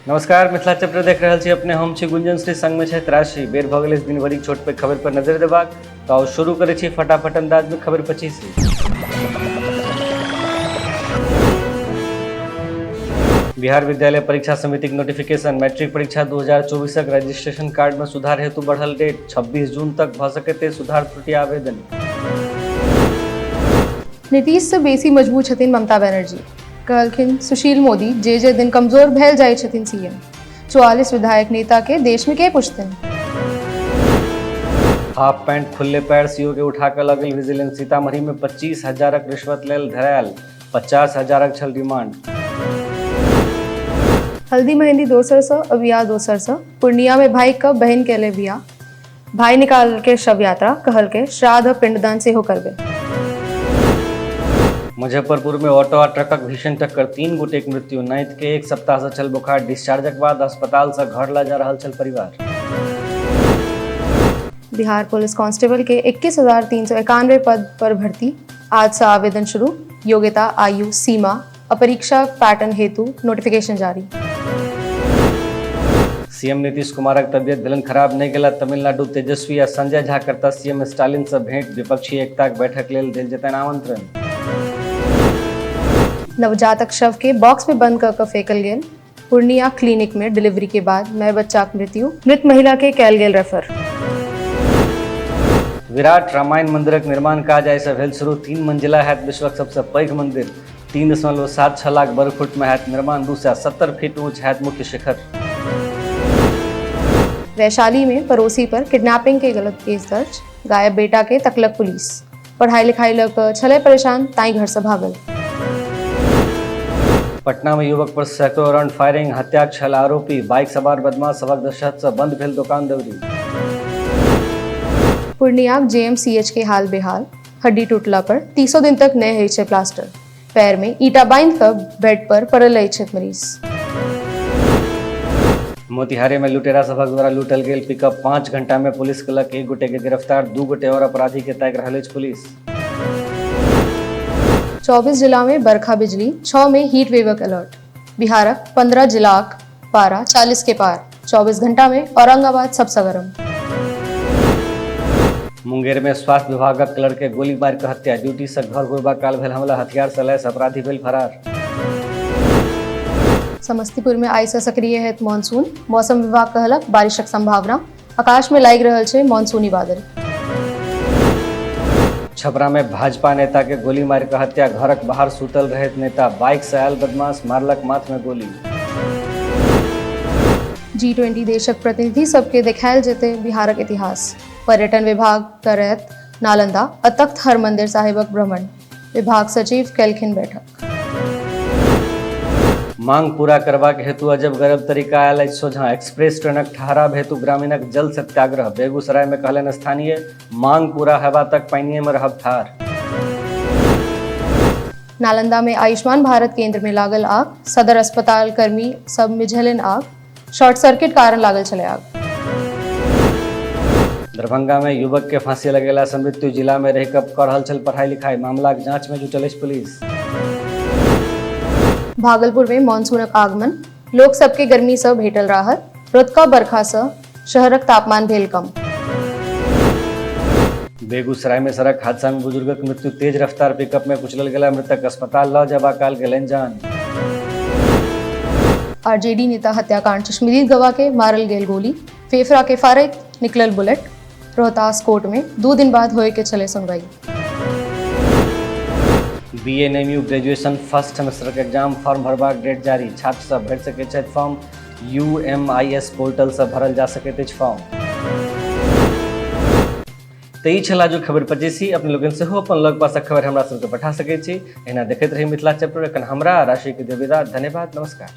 नमस्कार, मिथिला चैप्टर देख रहल छी। अपने हम छी गुंजन श्री, संग में छथि राशि। बेर भऽ गेल इस दिन भरिक छोट पैघ खबर पर नजर देबाक, तऽ शुरू करै छी फटाफट अंदाज में खबर 25 से। बिहार विद्यालय परीक्षा समिति के नोटिफिकेशन। मैट्रिक परीक्षा 2024 रजिस्ट्रेशन कार्ड में सुधार हेतु बढ़ल डेट। 26 जून तक भऽ सकते सुधार त्रुटि आवेदन। नीतीश से बेसी मजबूत छथिन ममता बनर्जी, कहलखिन सुशील मोदी। जे दिन कमजोर भेल जाइ छथिन सीएम। 44 विधायक नेता के देश में के पुछथिन। हाफ पैंट खुले पैर सीओ के उठा कऽ लऽ गेल विजिलेंस। सीतामढ़ी में 25,000 रिश्वत लेल धरायल, 50,000 छल डिमांड। हल्दी मेहंदी दोसर से, बियाह दोसर से। पूर्णिया में भाई का बहन के ले बियाह। भाई निकाल के शव यात्रा, कहल के श्राद्ध पिंडदान से हो करबे। मुजफ्फरपुर में ऑटो आ ट्रकक भीषण टक्कर, 3 गोटेक मृत्यु। नाइत के 1 सप्ताह से छल बोखार। डिस्चार्जक बाद अस्पताल से घर ला जा रहल छल परिवार। बिहार पुलिस कांस्टेबल के 21,391 पद पर भर्ती। आज से आवेदन शुरू। योग्यता, आयु सीमा, अपरीक्षा पैटर्न हेतु नोटिफिकेशन जारी। सीएम नीतीश कुमारक तबियत भेलनि खराब, नहि गेला तमिलनाडु। तेजस्वी आ संजय झा करता सीएम स्टालिन से भेंट। विपक्षी एकताक बैठक लेल देल जेतनि आमंत्रण। नवजातक शव के बॉक्स में बंद कर फेंकल गेल। पूर्णिया क्लिनिक में डिलीवरी के बाद माय बच्चाक मृत्यु। मृत महिला के कैल गेल रेफर। विराट रामायण मंदिरक निर्माण काज आइ से भेल शुरू। 3 मंजिला हैत विश्वक सबसे पैघ मंदिर। 3.76 लाख वर्ग फुट में हैत निर्माण। 270 फीट ऊंच हैत मुख्य शिखर। वैशाली में पड़ोसी पर किडनैपिंग के गलत केस दर्ज। गायब बेटा के तकलक पुलिस। पढ़ाई लिखाई लग छले परेशान, ताई घर से भागल। पटना में युवक पर सैकड़ों राउंड फायरिंग, हत्याक छल आरोपी। बाइक सवार बदमाश सभक दहशत से बंद भेल दुकान दौरी। पूर्णिया जेएमसीएच के हाल बेहाल। हड्डी टूटला पर 30 दिन तक नहीं होइ छै प्लास्टर। पैर में ईटा बांध कर बेड पर पड़ल अछि मरीज। मोतिहारी में लुटेरा सभक द्वारा लूटल गेल पिकअप। 5 घंटा में पुलिस कलक 1 गोटे के गिरफ्तार। 2 गोटे और अपराधी के ताकि रहल अछि पुलिस। 24 जिला में बरखा बिजली। 6 में हीट वेवक अलर्ट। बिहारक 15 जिलाक पारा 40 के पार। 24 घंटा में औरंगाबाद सबसे गर्म। मुंगेर में स्वास्थ्य विभागक क्लर्क के गोली मार के हत्या। ड्यूटी से घर घुरबा काल भेल हमला। हथियार से लैस अपराधी भेल फरार। समस्तीपुर में आई से सक्रिय है मानसून। मौसम विभाग कहलक बारिशक संभावना। आकाश में लागि रहल छै मानसूनी बादल। छपरा में भाजपा नेता के गोली मार के हत्या। घरक बाहर सुतल रहैत नेता। बाइक से आयल बदमाश मारलक माथ में गोली। G20 देशक प्रतिनिधि सबके देखायल जेते बिहारक इतिहास। पर्यटन विभाग करत नालंदा आ तख्त हरमंदिर साहिबक भ्रमण। विभाग सचिव केलखिन बैठक। मांग पूरा करबाक हेतु अजब गरब तरीका आयल अछि सोझा। एक्सप्रेस ट्रेनक ठहराव हेतु ग्रामीणक जल सत्याग्रह। बेगूसराय में कहलनि स्थानीय, मांग पूरा हेबा तक पानिये में रहब ठाढ़। नालंदा में आयुष्मान भारत केंद्र में लागल आग। सदर अस्पताल कर्मी सब मिझलनि आग। शॉर्ट सर्किट कारण लागल छले आग। दरभंगा में युवक के फांसी लगेला से मृत्यु। जिला में रहि कऽ रहल छल पढ़ाई लिखाई। मामलाक जांच में जुटल अछि पुलिस। भागलपुर में मानसूनक आगमन। लोक सबके गर्मी से भेटल राहत। रौदका बरखा से शहरक तापमान भेल कम। बेगूसराय में सड़क हादसा में बुजुर्गक मृत्यु। तेज रफ्तार पिकअप में कुचलल गेला मृतक। अस्पताल ल जबा काल गेलनि जान। आरजेडी नेता हत्याकांड। चश्मदीद गवाह के मारल गेल गोली। फेफड़ा के फारक निकलल बुलेट। रोहतास कोर्ट में 2 दिन बाद होए के चले सुनवाई। BNMU graduation first semester exam form भरबाक डेट जारी। छात्र सब भरि सकैत छथि फॉर्म। UMIS पोर्टल से भरल जा सकैत अछि फॉर्म। तो ई छला जो खबर 25। अपने लोगन से हो अपन लग पासक खबर हमरा सबके पठा सकैत छी। एना देखैत रही मिथिला चैप्टर। एखन हमरा राशि के देविदा। धन्यवाद, नमस्कार।